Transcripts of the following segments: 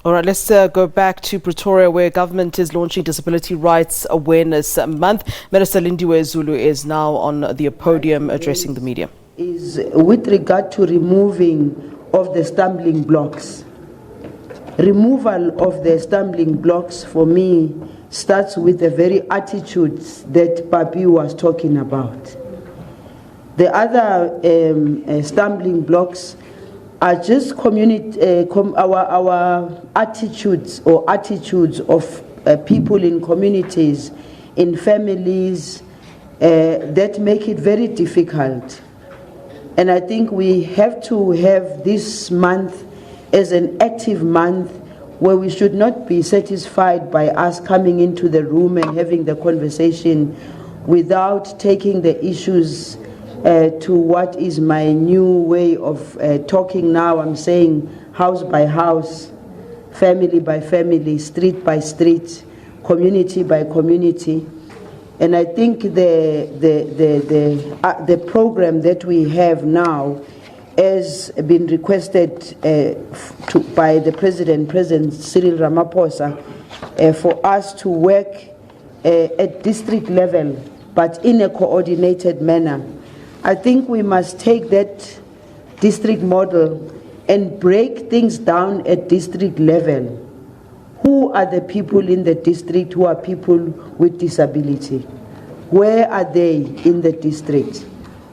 All right, let's go back to Pretoria, where government is launching Disability Rights Awareness Month. Minister Lindiwe Zulu is now on the podium addressing the media. Is with regard to removing of the stumbling blocks. Removal of the stumbling blocks for me starts with the very attitudes that Papi was talking about. The other stumbling blocks are just our attitudes or attitudes of people in communities, in families, that make it very difficult. And I think we have to have this month as an active month where we should not be satisfied by us coming into the room and having the conversation without taking the issues to what is my new way of talking now. I'm saying house by house, family by family, street by street, community by community. And I think the program that we have now has been requested by the President Cyril Ramaphosa, for us to work at district level, but in a coordinated manner. I think we must take that district model and break things down at district level. Who are the people in the district who are people with disability? Where are they in the district?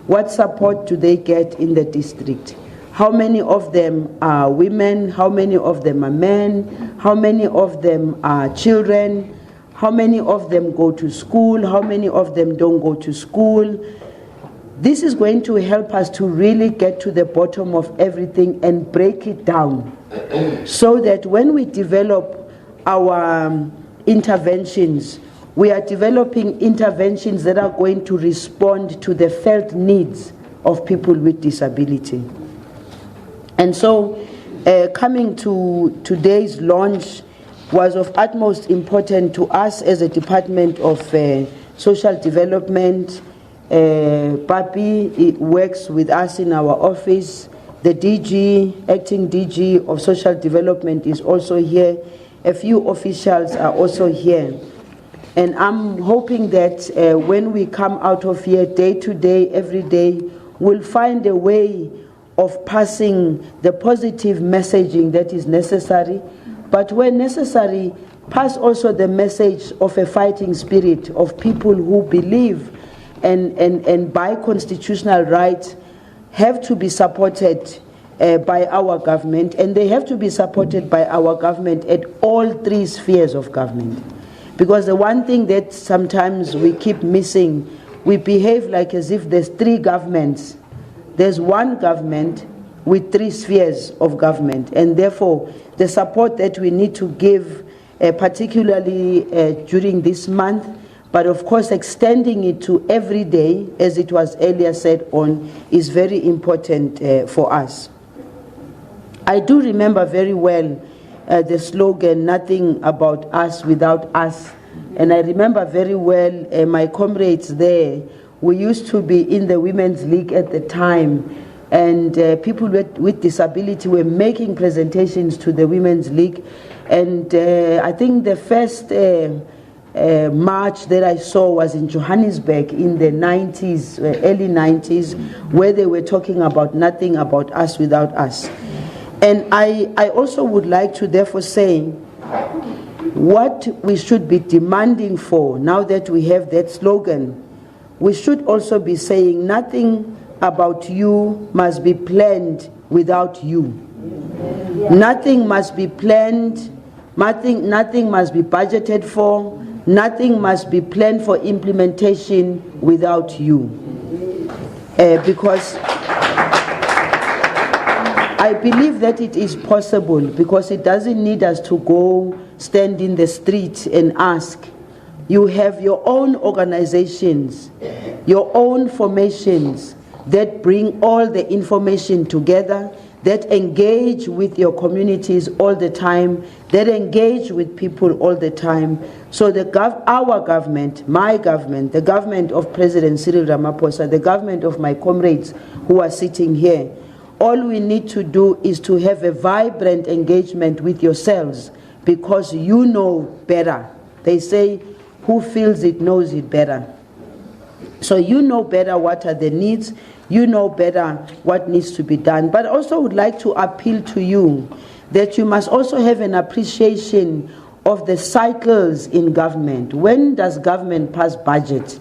What support do they get in the district? How many of them are women? How many of them are men? How many of them are children? How many of them go to school? How many of them don't go to school? This is going to help us to really get to the bottom of everything and break it down, so that when we develop our interventions, we are developing interventions that are going to respond to the felt needs of people with disability. And so coming to today's launch was of utmost importance to us as a Department of Social Development. Papi works with us in our office. The DG, acting DG of Social Development is also here. A few officials are also here. And I'm hoping that when we come out of here day to day, every day, we'll find a way of passing the positive messaging that is necessary. But when necessary, pass also the message of a fighting spirit of people who believe and by constitutional right have to be supported by our government, and they have to be supported by our government at all three spheres of government. Because the one thing that sometimes we keep missing, we behave like as if there's three governments. There's one government with three spheres of government, and therefore the support that we need to give, particularly during this month, but of course extending it to every day, as it was earlier said on, is very important for us. I do remember very well the slogan, "Nothing about us without us." And I remember very well my comrades there. We used to be in the Women's League at the time, and people with disability were making presentations to the Women's League. And I think the first march that I saw was in Johannesburg in the 90s, early 90s, where they were talking about nothing about us without us. And I also would like to therefore say what we should be demanding for now that we have that slogan. We should also be saying nothing about you must be planned without you. Nothing must be planned, nothing must be budgeted for, nothing must be planned for implementation without you. Because I believe that it is possible, because it doesn't need us to go stand in the street and ask. You have your own organizations, your own formations that bring all the information together, that engage with your communities all the time, that engage with people all the time. So our government, my government, the government of President Cyril Ramaphosa, the government of my comrades who are sitting here, All we need to do is to have a vibrant engagement with yourselves, because you know better. They say, who feels it knows it better. So you know better what are the needs, you know better what needs to be done. But also would like to appeal to you that you must also have an appreciation of the cycles in government. When does government pass budget?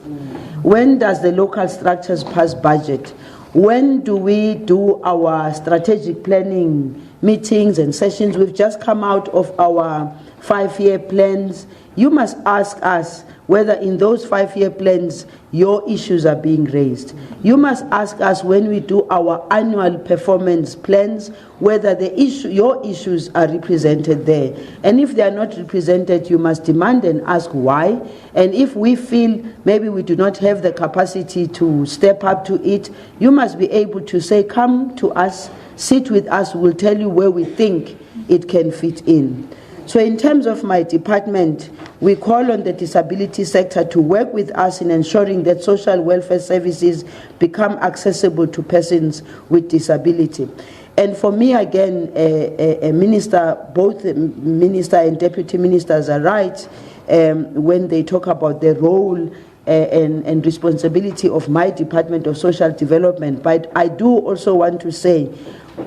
When does the local structures pass budget? When do we do our strategic planning meetings and sessions? We've just come out of our 5-year plans. You must ask us whether in those 5-year plans your issues are being raised. You must ask us when we do our annual performance plans whether your issues are represented there. And if they are not represented, you must demand and ask why. And if we feel maybe we do not have the capacity to step up to it, you must be able to say, come to us, sit with us, we'll tell you where we think it can fit in. So in terms of my department, we call on the disability sector to work with us in ensuring that social welfare services become accessible to persons with disability. And for me, again, a minister, both minister and deputy ministers are right when they talk about the role and responsibility of my Department of Social Development. But I do also want to say,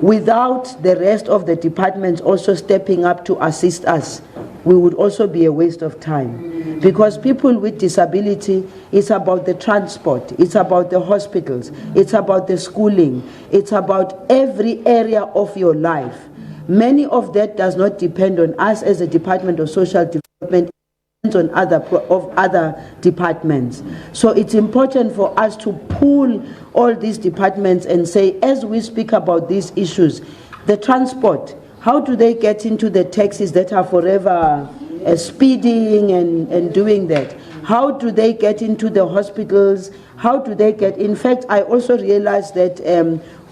without the rest of the departments also stepping up to assist us, we would also be a waste of time. Because people with disability, it's about the transport, it's about the hospitals, it's about the schooling, it's about every area of your life. Many of that does not depend on us as a Department of Social Development, on other departments. So it's important for us to pool all these departments and say, as we speak about these issues, the transport, how do they get into the taxis that are forever speeding and doing that? How do they get into the hospitals? How do they get, in fact, I also realized that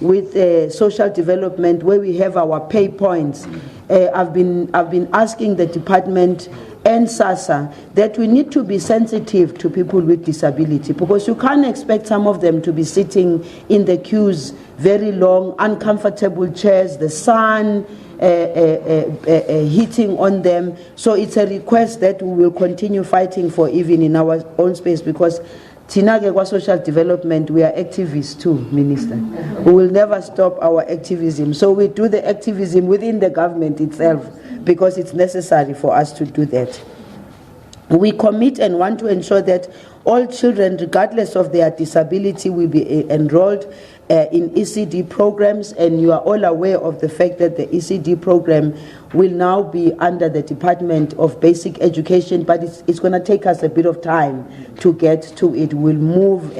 with social development, where we have our pay points, I've been asking the department and SASA that we need to be sensitive to people with disability, because you can't expect some of them to be sitting in the queues, very long, uncomfortable chairs, the sun hitting on them. So it's a request that we will continue fighting for, even in our own space, because Tinagegwa Social Development, we are activists too, Minister. We will never stop our activism. So we do the activism within the government itself, because it's necessary for us to do that. We commit and want to ensure that all children, regardless of their disability, will be enrolled in ECD programs, and you are all aware of the fact that the ECD program will now be under the Department of Basic Education, but it's going to take us a bit of time to get to it. We'll move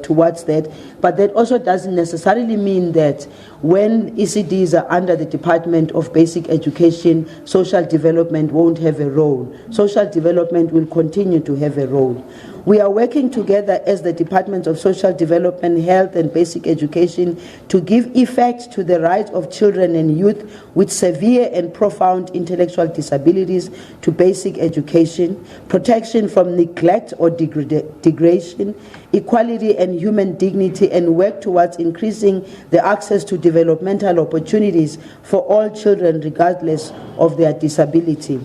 towards that, but that also doesn't necessarily mean that when ECDs are under the Department of Basic Education, social development won't have a role. Social development will continue to have a role. We are working together as the Department of Social Development, Health and Basic Education to give effect to the rights of children and youth with severe and profound intellectual disabilities to basic education, protection from neglect or degradation, equality and human dignity, and work towards increasing the access to developmental opportunities for all children regardless of their disability.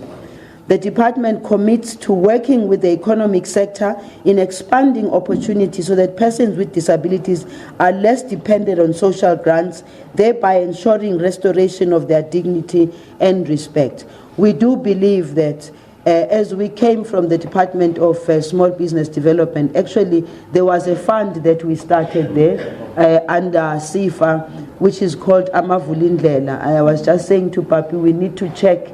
The department commits to working with the economic sector in expanding opportunities so that persons with disabilities are less dependent on social grants, thereby ensuring restoration of their dignity and respect. We do believe that as we came from the Department of Small Business Development, actually there was a fund that we started there under SIFA, which is called Amavulindlela. I was just saying to Papi, we need to check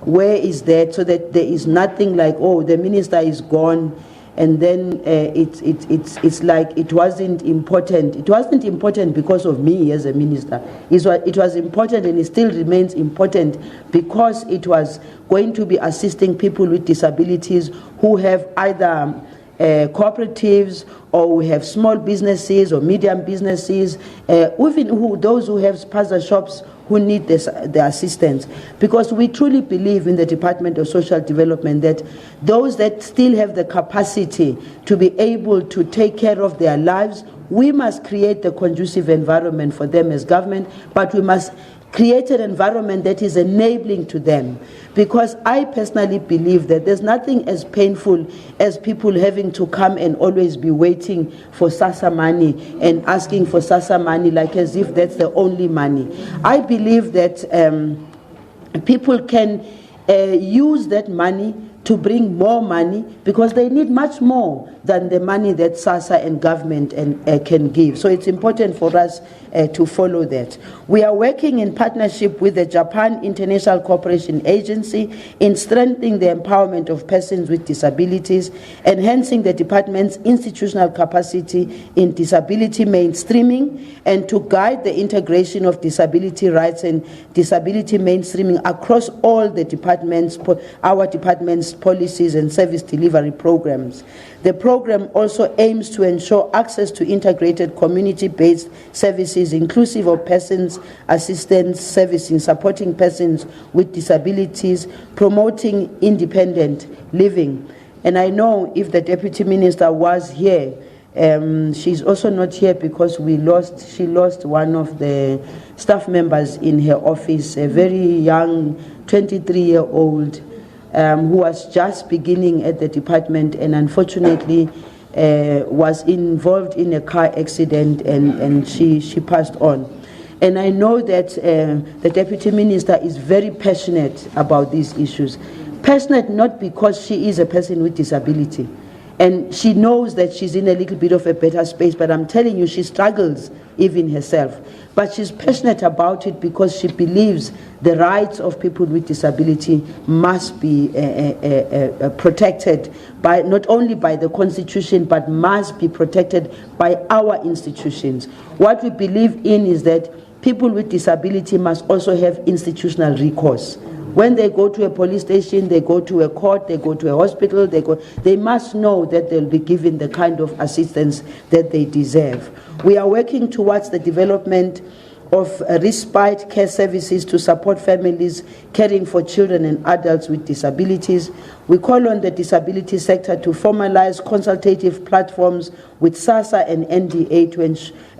where is that, so that there is nothing like, oh, the minister is gone, and then it's like it wasn't important. It wasn't important because of me as a minister. It was important, and it still remains important, because it was going to be assisting people with disabilities who have either cooperatives, or we have small businesses or medium businesses, even those who have spaza shops who need the assistance. Because we truly believe in the Department of Social Development that those that still have the capacity to be able to take care of their lives we must create the conducive environment for them as government, but we must create an environment that is enabling to them. Because I personally believe that there's nothing as painful as people having to come and always be waiting for SASSA money and asking for SASSA money like as if that's the only money. I believe that people can use that money to bring more money, because they need much more than the money that SASSA and government can give. So it's important for us to follow that. We are working in partnership with the Japan International Cooperation Agency in strengthening the empowerment of persons with disabilities, enhancing the department's institutional capacity in disability mainstreaming, and to guide the integration of disability rights and disability mainstreaming across all the departments, our department's policies and service delivery programs. The program also aims to ensure access to integrated community-based services inclusive of persons assistance servicing, supporting persons with disabilities, promoting independent living. And I know if the Deputy Minister was here, she's also not here because she lost one of the staff members in her office, a very young 23-year-old who was just beginning at the department and unfortunately was involved in a car accident and she passed on. And I know that the Deputy Minister is very passionate about these issues. Passionate not because she is a person with disability and she knows that she's in a little bit of a better space, but I'm telling you, she struggles even herself. But she's passionate about it because she believes the rights of people with disability must be protected by not only by the Constitution, but must be protected by our institutions. What we believe in is that people with disability must also have institutional recourse. When they go to a police station, they go to a court, they go to a hospital, they must know that they'll be given the kind of assistance that they deserve. We are working towards the development of respite care services to support families caring for children and adults with disabilities. We call on the disability sector to formalize consultative platforms with SASSA and NDA to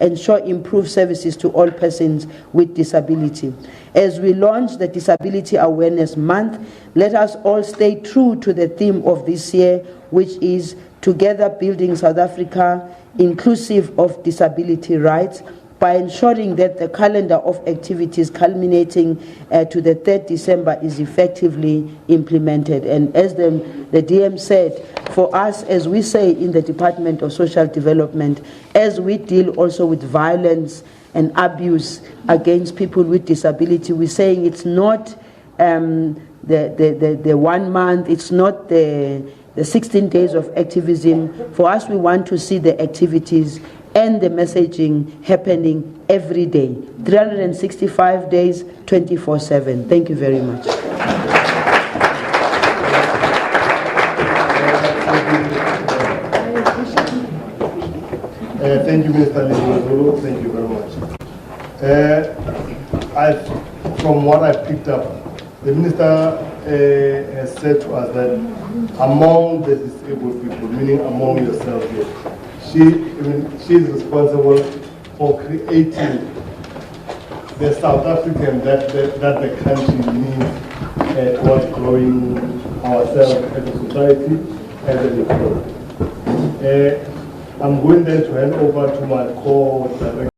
ensure improved services to all persons with disability. As we launch the Disability Awareness Month, let us all stay true to the theme of this year, which is Together Building South Africa, inclusive of disability rights, by ensuring that the calendar of activities culminating to the 3rd December is effectively implemented. And as the DM said, for us, as we say in the Department of Social Development, as we deal also with violence and abuse against people with disability, we're saying it's not the 1 month, it's not the 16 days of activism. For us, we want to see the activities and the messaging happening every day, 365 days, 24/7. Thank you very much. Thank you, Mr. Zulu. Thank you very much. From what I picked up, the Minister has said to us that among the disabled people, meaning among yourself here, she is responsible for creating the South African that the country needs towards growing ourselves as a society, as an economy. I'm going then to hand over to my co-director.